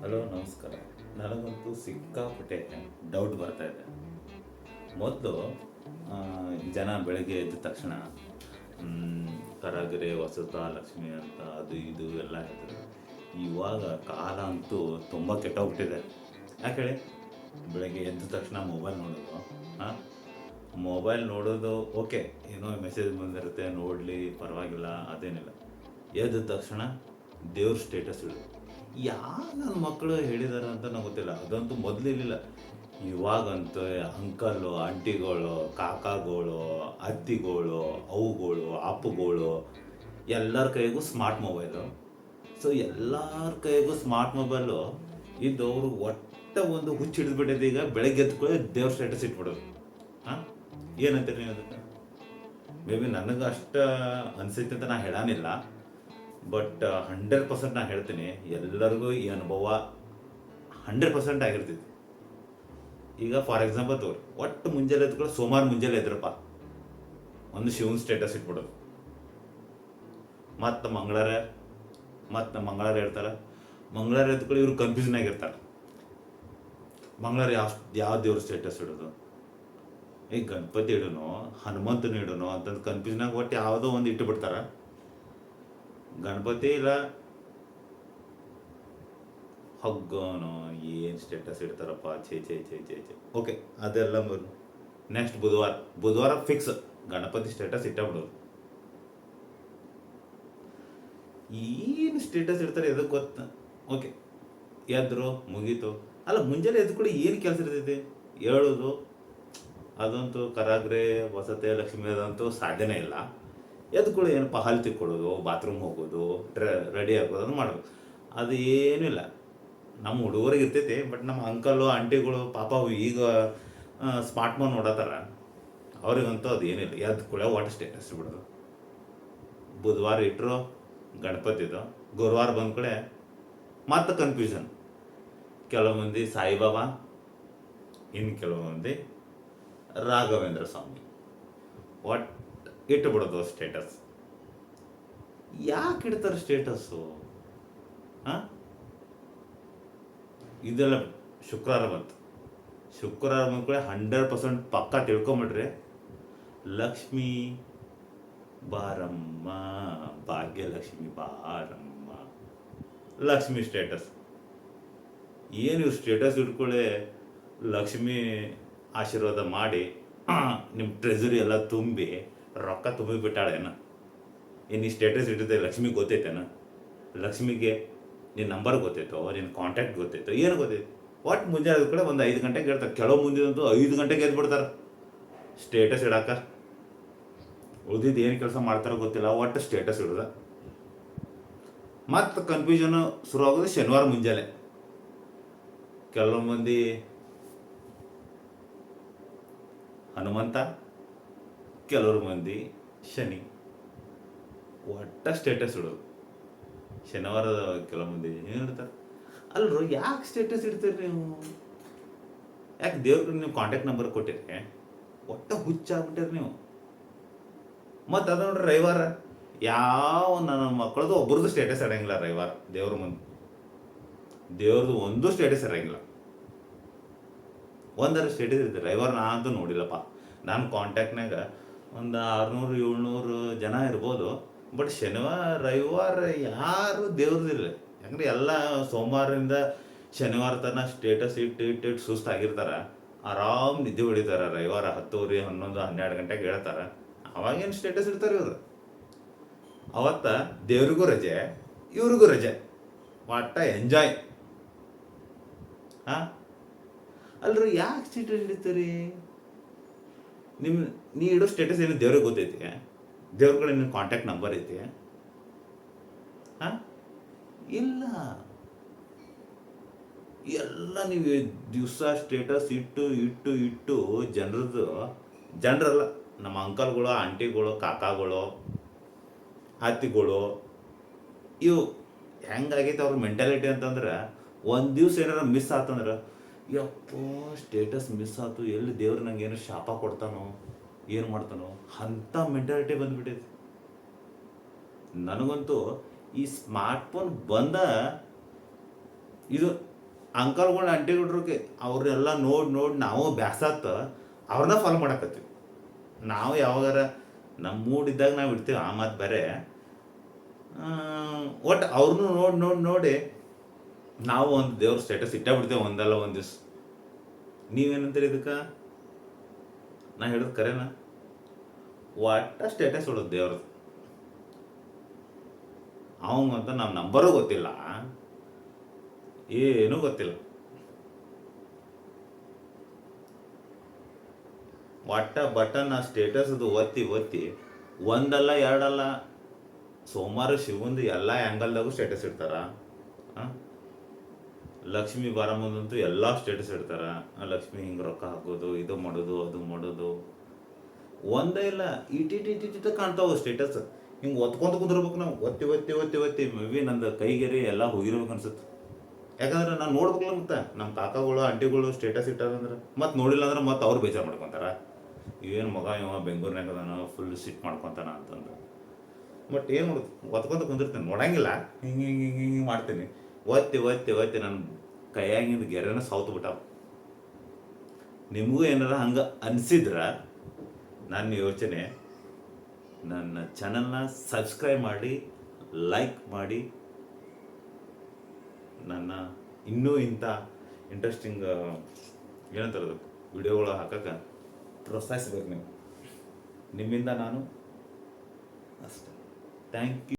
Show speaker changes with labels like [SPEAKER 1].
[SPEAKER 1] Hello ನಮಸ್ಕಾರ. ನನಗಂತೂ ಸಿಕ್ಕಾಪಟ್ಟೆ ಡೌಟ್ ಬರ್ತಾ ಇದೆ. ಮೊದಲು ಜನ ಬೆಳಗ್ಗೆ ಎದ್ದ ತಕ್ಷಣ ಕರಗರೆ ಹೊಸತ ಲಕ್ಷ್ಮಿ ಅಂತ ಅದು ಇದು ಎಲ್ಲ ಹೇಳ್ತಾರೆ. ಇವಾಗ ಕಾಲ ಅಂತೂ ತುಂಬ ಕೆಟ್ಟೋಗ್ಬಿಟ್ಟಿದೆ. ಯಾಕೆ ಹೇಳಿ? ಬೆಳಗ್ಗೆ ಎದ್ದ ತಕ್ಷಣ ಮೊಬೈಲ್ ನೋಡೋದು. ಹಾಂ, ಮೊಬೈಲ್ ನೋಡೋದು ಓಕೆ, ಏನೋ ಮೆಸೇಜ್ ಬಂದಿರುತ್ತೆ ನೋಡಲಿ, ಪರವಾಗಿಲ್ಲ, ಅದೇನಿಲ್ಲ. ಎದ್ದ ತಕ್ಷಣ ದೇವ್ರ ಸ್ಟೇಟಸ್ ಇಡೋದು. ನನ್ನ ಮಕ್ಕಳು ಹೇಳಿದಾರ ಅಂತ ನಂಗೆ ಗೊತ್ತಿಲ್ಲ, ಅದಂತೂ ಮೊದಲಿರಲಿಲ್ಲ. ಇವಾಗಂತೂ ಅಂಕಲ್ಲು ಆಂಟಿಗಳು ಕಾಕಾಗಳು ಅತ್ತಿಗಳು ಅವುಗಳು ಅಪ್ಪುಗಳು ಎಲ್ಲರ ಕೈಗೂ ಸ್ಮಾರ್ಟ್ ಮೊಬೈಲು. ಸೊ ಎಲ್ಲರ ಕೈಗೂ ಸ್ಮಾರ್ಟ್ ಮೊಬೈಲು ಇದ್ದು ಅವರು ಒಟ್ಟ ಒಂದು ಹುಚ್ಚು ಹಿಡಿದ್ಬಿಟ್ಟಿದೆ. ಈಗ ಬೆಳಗ್ಗೆ ಎದ್ಕೊಳ್ಳಿ ದೇವ್ರ ಸ್ಟೇಟಸ್ ಇಟ್ಬಿಡೋದು. ಹಾಂ, ಏನಂತೀರಿ ನೀವು ಅದಕ್ಕೆ? ಮೇ ಬಿ ನನಗೆ ಅಷ್ಟು ಅನಿಸೈತೆ ಅಂತ ನಾನು ಹೇಳಾನಿಲ್ಲ, ಬಟ್ 100% ನಾನು ಹೇಳ್ತೀನಿ, ಎಲ್ಲರಿಗೂ ಈ ಅನುಭವ 100% ಆಗಿರ್ತೈತಿ. ಈಗ ಫಾರ್ ಎಕ್ಸಾಂಪಲ್ ತಗೋರಿ, ಒಟ್ಟು ಮುಂಜಾನೆ ಎದ್ಕೊಳ್ಳಿ, ಸೋಮವಾರ ಮುಂಜಾನೆ ಎದ್ರಪ್ಪ, ಒಂದು ಶಿವನ್ ಸ್ಟೇಟಸ್ ಇಟ್ಬಿಡೋದು. ಮತ್ತು ಮಂಗಳವಾರ ಇರ್ತಾರೆ, ಮಂಗಳವಾರ ಎದ್ಕೊಳ್ಳಿ ಇವ್ರು ಕನ್ಫ್ಯೂಷನ್ ಆಗಿರ್ತಾರೆ. ಮಂಗಳವಾರ ಯಾವ ದೇವ್ರ ಸ್ಟೇಟಸ್ ಇಡೋದು? ಈಗ ಗಣಪತಿ ಇಡೋನು ಹನುಮಂತನ ಇಡೋನು ಅಂತಂದು ಕನ್ಫ್ಯೂಷನಾಗ ಒಟ್ಟು ಯಾವುದೋ ಒಂದು ಇಟ್ಟು ಬಿಡ್ತಾರೆ. ಗಣಪತಿ ಇಲ್ಲ ಹಗ್ಗನೋ ಏನು ಸ್ಟೇಟಸ್ ಇಡ್ತಾರಪ್ಪ, ಛೇ ಛೇ ಛೇ ಛೇ ಛೇ. ಓಕೆ, ಅದೆಲ್ಲ ನೆಕ್ಸ್ಟ್ ಬುಧವಾರ ಫಿಕ್ಸ್ ಗಣಪತಿ ಸ್ಟೇಟಸ್ ಇಟ್ಟಬಿಡೋದು. ಏನು ಸ್ಟೇಟಸ್ ಇಡ್ತಾರೆ ಎದಕ್ಕೆ ಗೊತ್ತ? ಓಕೆ, ಎದ್ರು ಮುಗೀತು. ಅಲ್ಲ, ಮುಂಜಾನೆ ಎದ್ದು ಕೂಡ ಏನು ಕೆಲಸ ಇರ್ತೈತಿ ಹೇಳೋದು? ಅದಂತೂ ಕರಾಗ್ರೆ ವಸತೆ ಲಕ್ಷ್ಮಿ ಅದಂತೂ ಸಾಧ್ಯನೇ ಇಲ್ಲ. ಎದ್ದು ಕೂಡ ಏನಪ್ಪ, ಹಲ್ ತಿಕ್ಕೊಡೋದು, ಬಾತ್ರೂಮ್ ಹೋಗೋದು, ರೆಡಿ ಆಗೋದು, ಅದು ಮಾಡೋದು, ಅದು ಏನೂ ಇಲ್ಲ. ನಮ್ಮ ಹುಡುಗರಿಗೆ ಇರ್ತೈತಿ, ಬಟ್ ನಮ್ಮ ಅಂಕಲು ಆಂಟಿಗಳು ಪಾಪ ಈಗ ಸ್ಮಾರ್ಟ್ ಫೋನ್ ನೋಡತ್ತಾರ, ಅವ್ರಿಗಂತೂ ಅದು ಏನಿಲ್ಲ. ಎದ್ದು ಕೂಡ ವಾಟ್ ಸ್ಟೇಟಸ್ ಬಿಡೋದು. ಬುಧವಾರ ಇಟ್ಟರು ಗಣಪತಿದು, ಗುರುವಾರ ಬಂದ ಕಡೆ ಮತ್ತೆ ಕನ್ಫ್ಯೂಷನ್. ಕೆಲವು ಮಂದಿ ಸಾಯಿಬಾಬಾ, ಇನ್ನು ಕೆಲವು ಮಂದಿ ರಾಘವೇಂದ್ರ ಸ್ವಾಮಿ, ಒಟ್ಟು ಇಟ್ಟುಬಿಡೋದು ಸ್ಟೇಟಸ್. ಯಾಕೆ ಇಡ್ತಾರೆ ಸ್ಟೇಟಸ್ಸು? ಹಾಂ, ಇದೆಲ್ಲ ಶುಕ್ರವಾರ ಬಂತು. ಶುಕ್ರವಾರ ಬಂದ ಕೂಡ 100% ಪಕ್ಕ ತಿಳ್ಕೊಂಬಿಡ್ರಿ, ಲಕ್ಷ್ಮೀ ಬಾರಮ್ಮ, ಭಾಗ್ಯಲಕ್ಷ್ಮಿ ಬಾರಮ್ಮ, ಲಕ್ಷ್ಮಿ ಸ್ಟೇಟಸ್. ಏನು ಇವ್ರು ಸ್ಟೇಟಸ್ ಇಟ್ಕೊಳ್ಳಿ ಲಕ್ಷ್ಮಿ ಆಶೀರ್ವಾದ ಮಾಡಿ ನಿಮ್ಮ ಟ್ರೆಜರಿ ಎಲ್ಲ ತುಂಬಿ ರೊಕ್ಕ ತುಂಬಿಬಿಟ್ಟಾಳೇನ? ಏನು ಈ ಸ್ಟೇಟಸ್ ಇಟ್ಟಿದ್ದೆ ಲಕ್ಷ್ಮಿಗೆ ಗೊತ್ತೈತೇನ? ಲಕ್ಷ್ಮಿಗೆ ನಿನ್ನ ನಂಬರ್ ಗೊತ್ತೈತೋ, ನಿನ್ನ ಕಾಂಟ್ಯಾಕ್ಟ್ ಗೊತ್ತೈತೋ, ಏನು ಗೊತ್ತೈತೆ? ಒಟ್ಟು ಮುಂಜಾನೆ ಕಡೆ ಒಂದು 5 ಗಂಟೆಗೆ ಇರ್ತಾರೆ. ಕೆಲವು ಮುಂದಿನಂತೂ 5 ಗಂಟೆಗೆ ಎದ್ಬಿಡ್ತಾರೆ ಸ್ಟೇಟಸ್ ಇಡಾಕ. ಉಳಿದಿದ್ದು ಏನು ಕೆಲಸ ಮಾಡ್ತಾರೋ ಗೊತ್ತಿಲ್ಲ, ಒಟ್ಟು ಸ್ಟೇಟಸ್ ಇಡೋದ. ಮತ್ತು ಕನ್ಫ್ಯೂಷನು ಶುರು ಆಗೋದು ಶನಿವಾರ ಮುಂಜಾನೆ. ಕೆಲವು ಮಂದಿ ಹನುಮಂತ, ಕೆಲವ್ರ ಮಂದಿ ಶನಿ, ಒಟ್ಟ ಸ್ಟೇಟಸ್ ಇಡೋದು. ಶನಿವಾರ ಕೆಲವು ಮಂದಿ ಏನು ಇಡ್ತಾರೆ? ಅಲ್ರು, ಯಾಕೆ ಸ್ಟೇಟಸ್ ಇಡ್ತೀರಿ ನೀವು? ಯಾಕೆ ದೇವ್ರಿಗೆ ನೀವು ಕಾಂಟ್ಯಾಕ್ಟ್ ನಂಬರ್ ಕೊಟ್ಟಿರಿ? ಒಟ್ಟ ಹುಚ್ಚಾಗ್ಬಿಟ್ಟಿರಿ ನೀವು. ಮತ್ತು ಅದು ನೋಡ್ರಿ, ರವಿವಾರ ಯಾವ ನನ್ನ ಮಕ್ಕಳದು ಒಬ್ರದ್ದು ಸ್ಟೇಟಸ್ ಇಡಂಗಿಲ್ಲ. ರವಿವಾರ ದೇವ್ರ ಮುಂದೆ ದೇವ್ರದ್ದು ಒಂದು ಸ್ಟೇಟಸ್ ಇರೋಂಗಿಲ್ಲ. ಒಂದರ ಸ್ಟೇಟಸ್ ಇರ್ತೀರಿ. ರವಿವಾರ ನಾನಂತೂ ನೋಡಿಲ್ಲಪ್ಪ. ನಾನು ಕಾಂಟ್ಯಾಕ್ಟ್ನಾಗ ಒಂದು 600-700 ಜನ ಇರ್ಬೋದು, ಬಟ್ ಶನಿವಾರ ರವಿವಾರ ಯಾರು ದೇವ್ರದಿಲ್ಲ. ಯಾಕಂದ್ರೆ ಎಲ್ಲ ಸೋಮವಾರದಿಂದ ಶನಿವಾರ ತನಕ ಸ್ಟೇಟಸ್ ಇಟ್ಟು ಸುಸ್ತಾಗಿರ್ತಾರೆ. ಆರಾಮ್ ನಿದ್ದೆ ಹೊಡಿತಾರೆ. ರವಿವಾರ 10:30, 11, 12 ಗಂಟೆಗೆ ಹೇಳ್ತಾರೆ. ಅವಾಗೇನು ಸ್ಟೇಟಸ್ ಇಡ್ತಾರೆ ಇವರು? ಅವತ್ತ ದೇವ್ರಿಗೂ ರಜೆ, ಇವ್ರಿಗೂ ರಜೆ, ಒಟ್ಟ ಎಂಜಾಯ್. ಹಾಂ, ಅಲ್ರಿ, ಯಾಕೆ ಸ್ಟೇಟಸ್ ಇಡ್ತೀರಿ? ನೀ ಇಡೋ ಸ್ಟೇಟಸ್ ಏನು ದೇವ್ರಿಗೆ ಗೊತ್ತೈತಿ? ದೇವ್ರ ಕಡೆ ನಿನ್ನ ಕಾಂಟ್ಯಾಕ್ಟ್ ನಂಬರ್ ಐತಿ? ಹಾಂ, ಇಲ್ಲ. ಎಲ್ಲ ನೀವು ದಿವಸ ಸ್ಟೇಟಸ್ ಇಟ್ಟು ಜನರಲ್ಲ, ನಮ್ಮ ಅಂಕಲ್ಗಳು ಆಂಟಿಗಳು ಕಾಕಾಗಳು ಅತ್ತಿಗಳು, ಇವು ಹೆಂಗಾಗೈತೆ ಅವ್ರ ಮೆಂಟಾಲಿಟಿ ಅಂತಂದ್ರೆ, ಒಂದು ದಿವ್ಸ ಏನಾರ ಮಿಸ್ ಆತಂದ್ರೆ, ಯಪ್ಪೋ ಸ್ಟೇಟಸ್ ಮಿಸ್ ಆಯ್ತು, ಎಲ್ಲಿ ದೇವ್ರು ನಂಗೆ ಏನು ಶಾಪ ಕೊಡ್ತಾನೋ, ಏನು ಮಾಡ್ತಾನೋ ಅಂಥ ಮೆಂಟಾಲಿಟಿ ಬಂದ್ಬಿಟ್ಟೈತಿ. ನನಗಂತೂ ಈ ಸ್ಮಾರ್ಟ್ಫೋನ್ ಬಂದ ಇದು ಅಂಕಲ್ಗಳು ಆಂಟಿಗಳ್ರಿಗೆ ಅವ್ರನ್ನೆಲ್ಲ ನೋಡಿ ನೋಡಿ ನಾವು ಬ್ಯಾಸಾತ ಅವ್ರನ್ನ ಫಾಲೋ ಮಾಡಕತ್ತೀವಿ. ನಾವು ಯಾವಾಗಾರ ನಮ್ಮ ಮೂಡ್ ಇದ್ದಾಗ ನಾವು ಇಡ್ತೀವಿ ಆ ಮಾತು ಬೇರೆ. ಒಟ್ಟು ಅವ್ರನ್ನೂ ನೋಡಿ ನೋಡಿ ನೋಡಿ ನಾವು ಒಂದು ದೇವ್ರ ಸ್ಟೇಟಸ್ ಇಟ್ಟೇ ಬಿಡ್ತೇವೆ ಒಂದಲ್ಲ ಒಂದು ದಿವ್ಸ. ನೀವೇನಂತೀರಿ ಇದಕ್ಕೆ? ನಾ ಹೇಳೋದು ಕರೆನಾ? ಒಟ್ಟ ಸ್ಟೇಟಸ್ ಇಡೋದು ದೇವ್ರದ್ದು. ಅವಂಗಂತ ನಮ್ಮ ನಂಬರೂ ಗೊತ್ತಿಲ್ಲ, ಏನೂ ಗೊತ್ತಿಲ್ಲ. ಒಟ್ಟ ಬಟನ್ ಆ ಸ್ಟೇಟಸ್ದು ಒತ್ತಿ ಒತ್ತಿ ಒಂದಲ್ಲ ಎರಡಲ್ಲ ಸೋಮವಾರ ಶಿವಂದು ಎಲ್ಲ ಆ್ಯಂಗಲ್ದಾಗೂ ಸ್ಟೇಟಸ್ ಇಡ್ತಾರ. ಲಕ್ಷ್ಮಿ ಬರ ಮುಂದಂತೂ ಎಲ್ಲ ಸ್ಟೇಟಸ್ ಇಡ್ತಾರ. ಲಕ್ಷ್ಮಿ ಹಿಂಗೆ ರೊಕ್ಕ ಹಾಕೋದು, ಇದು ಮಾಡೋದು, ಅದು ಮಾಡೋದು, ಒಂದೇ ಇಲ್ಲ ಇಟಿಟಿಟಿಟ ಕಾಣ್ತಾವ ಸ್ಟೇಟಸ್. ಹಿಂಗೆ ಒತ್ಕೊಂತ ಕುಂದಿರ್ಬೇಕು ನಾವು, ಒತ್ತಿ ಒತ್ತಿ ಒತ್ತಿ ಒತ್ತಿ ಮೇ ಬಿ ನಂದು ಕೈಗೆರಿ ಎಲ್ಲ ಹೋಗಿರ್ಬೇಕು ಅನ್ಸುತ್ತೆ. ಯಾಕಂದ್ರೆ ನಾನು ನೋಡ್ಬೇಕಲ್ಲ, ಮತ್ತೆ ನಮ್ಮ ಕಾಕಾಗಳು ಆಂಟಿಗಳು ಸ್ಟೇಟಸ್ ಇಟ್ಟಾರಂದ್ರೆ ಮತ್ತೆ ನೋಡಿಲ್ಲ ಅಂದ್ರೆ ಮತ್ತೆ ಅವ್ರು ಬೇಜಾರು ಮಾಡ್ಕೊತಾರ, ಏನು ಮಗ ಇವ ಬೆಂಗಳೂರಿನಾಗ ಅದಾನ ಫುಲ್ ಸಿಟ್ ಮಾಡ್ಕೊತಾನ ಅಂತಂದು. ಬಟ್ ಏನು ಮಾಡೋದು, ಒತ್ಕೊಂತ ಕುಂದಿರ್ತೀನಿ, ನೋಡಂಗಿಲ್ಲ, ಹಿಂಗೆ ಹಿಂಗೆ ಹಿಂಗೆ ಹಿಂಗೆ ಮಾಡ್ತೀನಿ. ಒತ್ತಿ ಒತ್ತಿ ಒತ್ತಿ ನನ್ನ ಕೈಯಾಗಿಂದ ಗೆರೆನ ಸೌತ್ ಬಿಟ್ಟಾವ. ನಿಮಗೂ ಏನಾರ ಹಂಗೆ ಅನಿಸಿದ್ರೆ ನನ್ನ ಯೋಚನೆ, ನನ್ನ ಚಾನಲ್ನ ಸಬ್ಸ್ಕ್ರೈಬ್ ಮಾಡಿ, ಲೈಕ್ ಮಾಡಿ, ನನ್ನ ಇನ್ನೂ ಇಂಥ ಇಂಟ್ರೆಸ್ಟಿಂಗ್ ಏನಂತಾರದು ವಿಡಿಯೋಗಳು ಹಾಕಕ್ಕೆ ಪ್ರೋತ್ಸಾಹಿಸ್ಬೇಕು ನೀವು. ನಿಮ್ಮಿಂದ ನಾನು ಅಷ್ಟೇ. Thank you.